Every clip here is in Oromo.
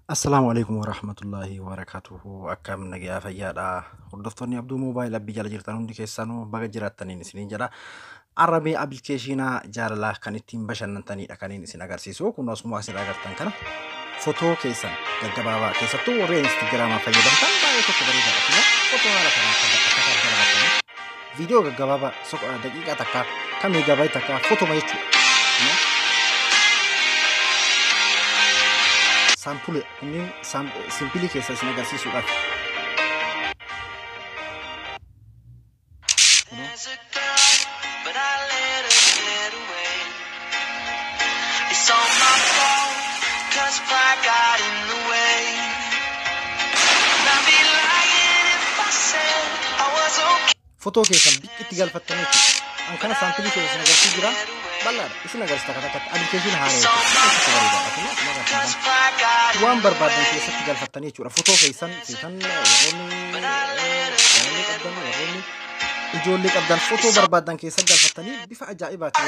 Assalamualaikum warahmatullahi wabarakatuh. Akkam nagaa fayyaadha. Hordoftoonni Abduu Moobaayil abbii jala jirtan hundi keessanuu baga jiraataniin isiniin jedha. Arabee appilikeeshinaa jaalalaa kan ittiin bashannantanidha kan inni isin agarsiisu. Kun asuma isin agartan kana footoo keessan gaggabaabaa keessattuu warreen Instagraamaa fayyadamtan baay'ee tokko bareedaadha. Footoo haala kanaan kan akka garaagaraa viidiyoo gaggabaabaa daqiiqaa takkaa kan meegaabaayit takkaa footoma jechuudha. Sampule ini simpili keessa isin agarsiisuudhaaf. Footoo keessan itti galfattanii an kana sampili keessa isin agarsiisu jira. Bal'aadha isin agarsiisa takka appilikeeshinii haaraa waan barbaadan keessatti galfattanii jechuudha. Footoo keessan warroonni ijoollee qabdan footoo barbaadan keessatti galfattanii bifa ajaa'ibaatiin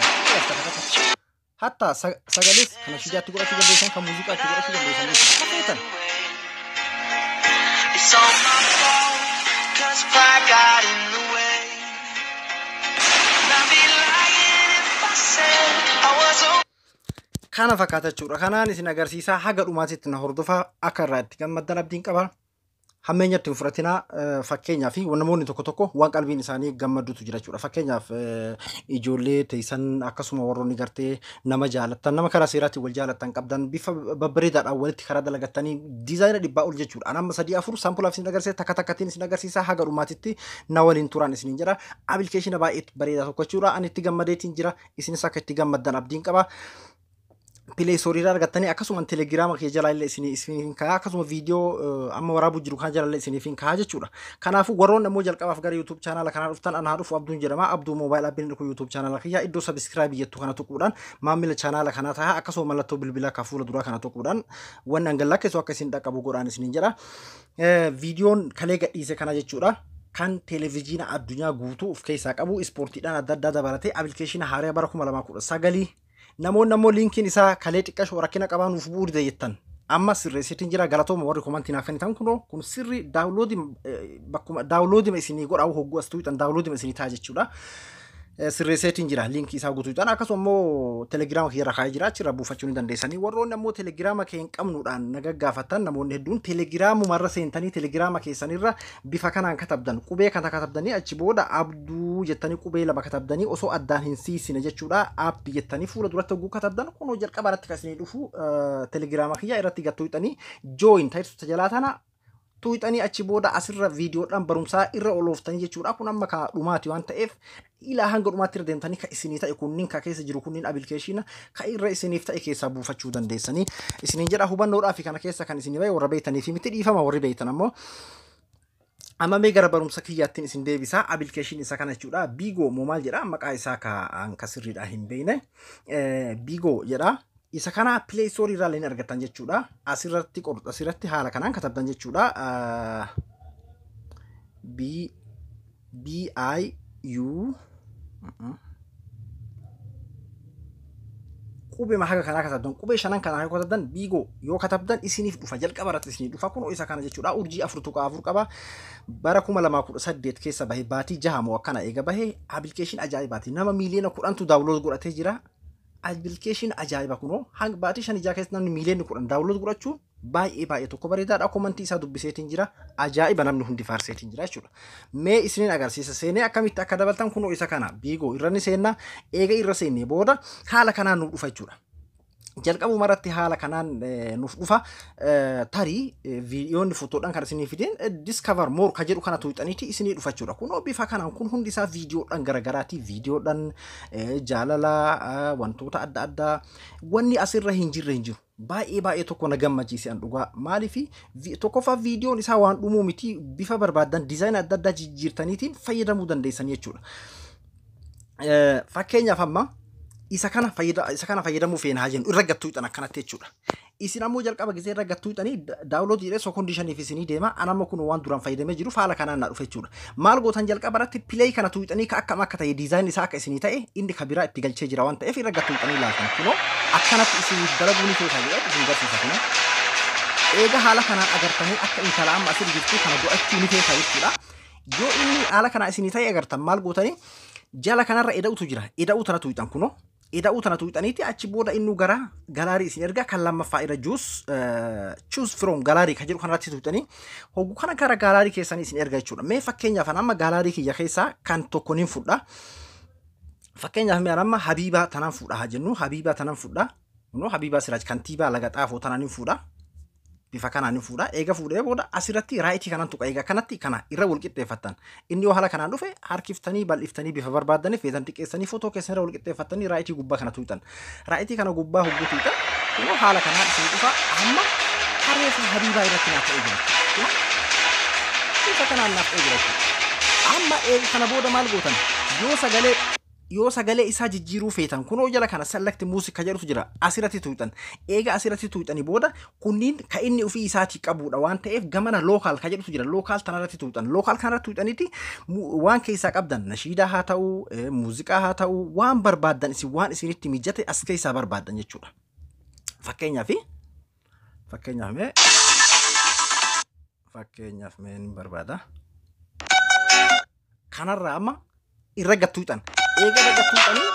walitti hatta sagalis kana shijaatti godhachuu dandeessan kan muuziqaatti godhachuu dandeessan jechuudha. Kana fakkaata jechuudha. Kanaan isin agarsiisaa haga dhumaatitti na hordofaa akka irraa itti gammaddan abdiin qaba. Hammeenyatti hin fudhatinaa fakkeenyaaf namoonni tokko waan qalbiin isaanii gammaduutu jira jechuudha. Fakkeenyaaf ijoollee teessan akkasuma warroonni gartee nama jaalattan nama karaa seeraatti wal jaalattan qabdan bifa babbareedaadhaan walitti karaa dalagattanii diizaayina dhibbaa ol jechuudha. Anamma 3-4 saampulaaf isin agarsiisa takka takkaatiin isin agarsiisa haga dhumaatitti na waliin turaan isiniin jira. Appilikeeshina baay'ee bareedaa tokko jechuudha. Ani itti gammadeetiin jira. Isinis akka itti gammaddan abdiin qaba. Play Store argattanii akkasuma Telegram kee jala illee isin kaa akkasuma viidiyoo amma waraabuu jiru kan jala illee isiniif kaa jechuudha. Kanaafuu warroonni ammoo jalqabaaf gara YouTube channel kanaa dhuftan anaa dhufu Abduun jedhama. Abduu Mobile App ku YouTube channel kiyya iddoo subscribe jettu kana tuquudhaan maamila channel kanaa ta'a akkasuma mallattoo bilbilaa ka fuula duraa kana tuquudhaan waan angallaa keessoo akka isin dhaqqabu godhaan isiniin jira. Viidiyoon kalee gadhiise kana jechuudha. Kan televiziyoona addunyaa guutuu of keessaa qabu ispoortiidhaan adda addaa dabalatee appilikeeshina haaraa bara 2019 namoonni ammoo linkiin isaa kalee xiqqashoo rakkina qabaa nuuf bu'uurida jettan amma sirreessitiin jira galatooma warri komantii naaf kennitan kun sirri daawunloodima isinii godhaa hogguu as tuutan daawunloodima isinii ta'a jechuudha. Sirreessitiin jira linkii isaa guutuudhaan akkasuma immoo telegiraama kiyya irra kaa'ee jira achirra buufachuu ni dandeessanii warroonni ammoo telegiraama kee hin qabnuudhaan naga gaafatan namoonni hedduun telegiraamumarra seentanii telegiraama keessanirra bifa kanaan katabdan qubee kana katabdanii achi booda abduu jettanii qubee lama katabdanii osoo addaan hin siisine jechuudha app jettanii fuula duratti hogguu katabdan kunoo jalqaba irratti kasinii dhufu telegiraama kiyya irratti gattuutanii join ta'isu tajaajilaa tuutanii achi booda asirra viidiyoodhaan barumsaa irra olooftanii jechuudha. Kun amma ka dhumaati waan ta'eef ilaa hanga dhumaatti irra deemtanii ka isinii ta'e kunniin ka keessa jiru kunniin appilikeeshina ka irra isiniif ta'e keessaa buufachuu dandeessanii isiniin jedha hubannoodhaaf kana keessa kan isinii bahe warra beeytanii fi miti dhiifama warri beeytan ammoo amma mee gara barumsa kiyyaattiin isin deebisaa appilikeeshin isa kana jechuudha. Bigo maal jedha maqaa isaa ka sirriidhaan hin beekne Bigo jedha. Isa kana Play Store irraa illee argattan jechuudha. Asirratti qorta asirratti haala kanaan katabdan jechuudha. B I U qubee mahaga kanaa katabdan qubee shanan kanaa katabdan biigoo yoo katabdan isiniif dhufa jalqaba irratti isiniif dhufa kun isa kana jechuudha urjii 4.4 qaba bara 2018 keessa bahe baatii 6 moo akkana eega bahe application ajaa'ibaati nama miiliyoona 10tu download godhatee jira application ajaa'iba kunoo hang baatii 5 keessa namni miiliyoona 10 download godhachuu baay'ee tokko bareedaadha komantii isaa dubbiseetiin jira ajaa'iba namni hundi faarseetiin jira jechuudha mee isiniin agarsiisa seenee akkamitti akka dabaltan kunoo isa kana biigoo irranni seenna eega irra seennee booda haala kanaan nu dhufa jechuudha jalqabu maratti haala kanaan nuuf dhufa tarii viidiyoon fotoodhaan kan isinii fideen discover more ka jedhu kana tuuxaniiti isinii dhufa jechuudha kunoo bifa kanaan kun hundi isaa viidiyoodhaan garagaraati viidiyoodhaan jaalala wantoota adda addaa wanni asirra hin jiru baay'ee tokko na gammachiise an dhugaa maaliifi tokkoffaa viidiyoon isaa waan dhumuu miti bifa barbaadan diizaayinii adda addaa jijjiirtaniitiin fayyadamuu dandeessan jechuudha fakkeenyaaf amma isa kana fayyadamuu feena haa jennu irra gattuu ixan akkanatti jechuudha isin ammoo jalqaba gisee irra gattuu ixanii daawulood jedhee soo kondiishaniif isinii deema anamma kun waan duraan fayyadamee jiru haala kanaan na dhufe jechuudha maal gootan jalqaba irratti pileey kana tuuxanii ka akkam akka ta'e diizaayinii isaa akka isinii ta'e inni ka biraa itti galchee jira waan ta'eef irra gattuu ixanii ilaaltan kunoo akkanatti isiniif dalaguu ni feetaa jedha isin garsiisa kuna eega haala kanaan agartanii akka intala amma asir jirtu kana godhachuu ni feetaa jechuudha yoo inni haala kanaa isinii ta'e agartan maal gootanii jala kanarra eda'utu jira eda'uu tana tuuxan kunoo eda'uu tana tuuxaniiti achi booda innu gara galaarii isin erga kan lammaffaa irra choose from galaarii kan jedhu kanarratti tuuxanii hoggu kana gara galaarii keessanii isin erga jechuudha mee fakkeenyaaf amma galaarii kiyya keessaa kan tokko nin fudha fakkeenyaaf mee amma habiibaa tanan fudha haa jennu habiibaa tanan fudha no habiibaa siraaj kantiibaa laga xaafoo tanan nin fudha bifa kanaan fuudha eega fuudhee booda asirratti raayitii kanan tuqa eega kanatti kana irra wal qixxeeffattan inni yoo haala kanaan dhufe harkiftanii bal'iftanii bifa barbaadaniif feetan xiqqeessanii footoo keessan irra wal qixxeeffatanii raayitii gubbaa kana tuutan raayitii kana gubbaa hogguu tuutan yoo haala kanaan isin dhufa amma harree fi habiibaa irratti naaf ta'ee jira bifa kanaan naaf ta'ee jira amma eega kana booda maal gootan yoo sagalee isaa jijjiiruu feetan kunoo jala kana select music jedhutu jira asirratti tuutan eega asirratti tuutanii booda kunniin ka inni ofii isaatii qabuudha waan ta'eef gamana local ka jedhutu jira local tanarratti tuutan local kanarratti tuutaniiti waan keessaa qabdan nashiidaa haa ta'u muuziqaa haa ta'u waan barbaadan isin waan isinitti mijate as keessaa barbaadan jechuudha fakkeenyaaf mee ni barbaada kanarraa amma irra gattuutan eega irra gattuutanii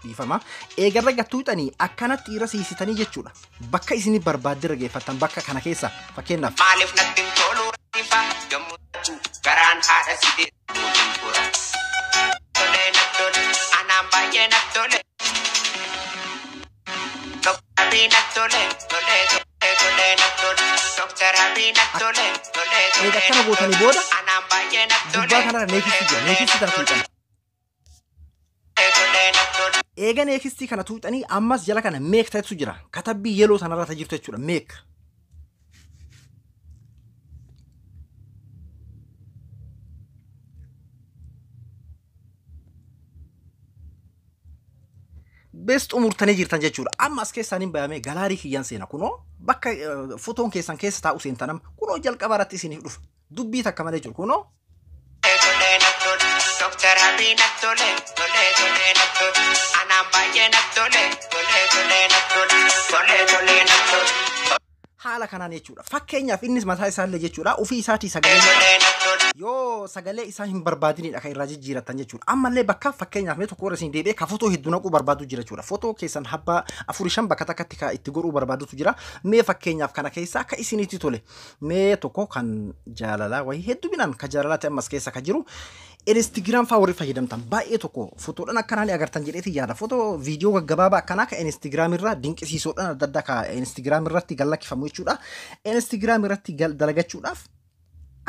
dhiifama eega irra gattuutanii akkanatti irra siisitanii jechuudha bakka isinii barbaadde irra geeffattan bakka kana keessa fakkeenyaaf maaliif natti hin tolu rifa gammachuu garaan haadha sidee tolee nattole anaan baay'ee nattole doktarii nattole tolee nattole doktarii nattole tolee eega akkana gootanii booda gubbaa kanarra neekistii kana tuuxan eega neekistii kana tuuxanii ammas jala kana meek ta'etu jira katabbii yeloo sanarra jirtu jechuudha meek best umurtanii jirtan jechuudha amma as keessaan hin bayamee galaarii kiyyaan seena kunoo bakka fotoon keessan keessa taa'u seentanam kunoo jalqaba irratti isiniif dhufa dubbii takka malee jiru kunoo Dokter Habi nattole anaan baay'ee nattole haala kanaan jechuudha fakkeenyaaf innis mataa isaallee jechuudha ofii isaatii sagalee yoo sagalee isaa hin barbaadinidha kan irraa jijjiiratan jechuudha ammallee bakka fakkeenyaaf mee tokko irra isin deebi'ee ka footoo hedduu naquu barbaadu jira jechuudha footoo keessan habbaa 4-5 bakka takkatti ka itti godhuu barbaadutu jira mee fakkeenyaaf kana keessa akka isinitti tole mee tokko kan jaalalaa wayii hedduu binaan ka jaalalaatti ammas keessa ka jiru Instagram faa warri fayyadamtan baay'ee tokko footoodhaan akkanaan agartan jedheeti yaada footoo viidiyoo gaggabaabaa akkanaa ka Instagram irraa dinqisiisoodhaan adda addaa ka Instagram irratti galakkifamu jechuudha Instagram irratti dalagachuudhaaf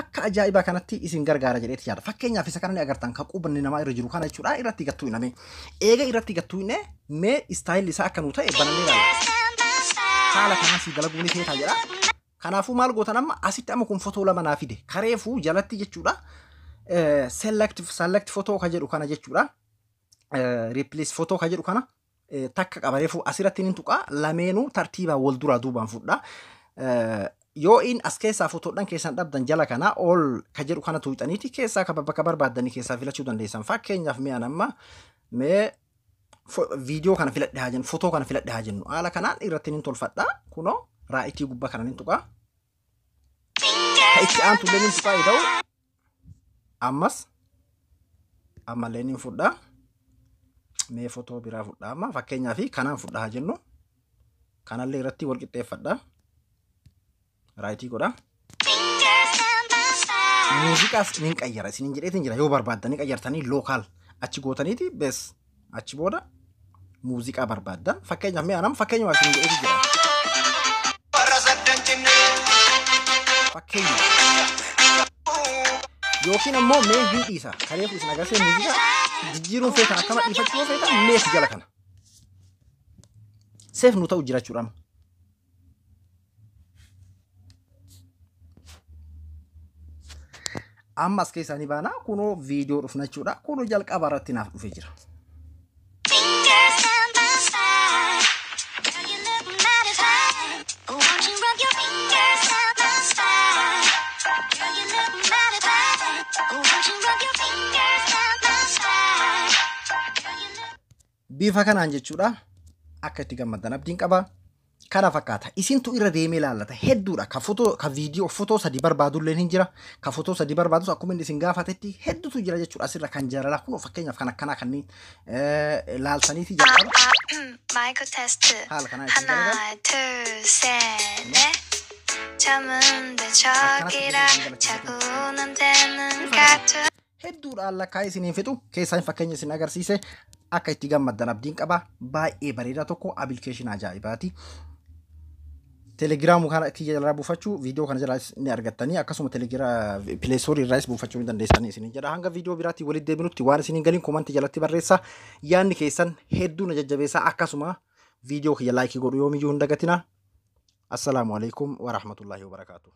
akka ajaa'ibaa kanatti isin gargaara jedheeti yaada fakkeenyaaf isa kanaan agartan ka qubanni namaa irra jiru kana jechuudha irratti gattuu iname eega irratti gattuu inne mee istaayilli isaa akka nu ta'e banannee ilaalla haala kanaan si dalaguu ni feetaa jedha kanaafuu maal gootan amma asitti amma kun footoo lama naa fide kareefuu jalatti jechuudha select photo ka jedhu kana jechuudha replace photo ka jedhu kana takka qabareefu asirratti nin tuqa lameenuu tartiibaa wal duraa duubaan fudha yoo in as keessaa fotoodhaan keessan dhabdan jala kana ol ka jedhu kana tuuxaniiti keessaa ka bakka barbaaddanii keessaa filachuu dandeessan fakkeenyaaf mee anamma mee Video kana filadhe haa jennu, footoo kana filadhe haa jennu. Haala kanaan irratti nin tolfadha. Kunoo raayitii gubbaa kana nin tuqaa. Ka itti aantu nin tuqaa ta'u. Ammallee nin fudhaa. Mee footoo biraa fudhaa amma fakkeenyaaf kanaan fudhaa haa jennu. Kanallee irratti wal qixxeeffadha. Raayitii godha. Muuziqaas nin qayyara. Isinin jedheetiin jira yoo barbaaddanii qayyartanii lookaal achi gootaniiti bees achi booda muuziqaa barbaaddan fakkeenyaaf mee anam fakkeenyaaf isin jedheetiin jira. Fakkeenyaaf yookiin ammoo mee hin dhiisa kareef isin agarsiise muuziqaa jijjiiruun feetan akkama dhiifachuu feetan mee si jala kana. Seef nu ta'u jirachuudhaan. Amma as keessanii baana kunoo viidiyoo dhufna jechuudha. Kunoo jalqaba irratti naaf dhufee jira. Bifa kanaan jechuudha. Akka itti gammaddan abdiin qaba. Kana fakkaata isintu irra deemee ilaallata hedduudha ka footoo ka viidiyoo footoo sadii barbaadullee hin jira ka footoo sadii barbaadus akkuma inni isin gaafatetti hedduutu jira jechuudha asirra kan jaalala kun fakkeenyaaf kan akkanaa kanneen laaltaniiti jalqaba Michael test 하나 둘셋넷 잠은 저기라 자고는 되는 같아 hedduudha lakkaa isiniin fixu keessaan fakkeenya isin agarsiise akka itti gammaddan abdiin qaba baay'ee bareedaa tokko aappilikeeshinii ajaa'ibaati. Telegiraamu kana itti jalaa buufachuu viidiyoo kana jalaa ni argattanii akkasuma Play Store irraas buufachuu ni dandeessanii isin jedha hanga viidiyoo biraatti walitti deebinutti waan isin galiin komantii jalatti barreessaa yaadni keessan hedduu na jajjabeessaa akkasuma viidiyoo kiyya laayikii godhu yoomiyyuu hin dagatinaa. Assalaamu alaikum wa rahmatullahi wa barakaatuh.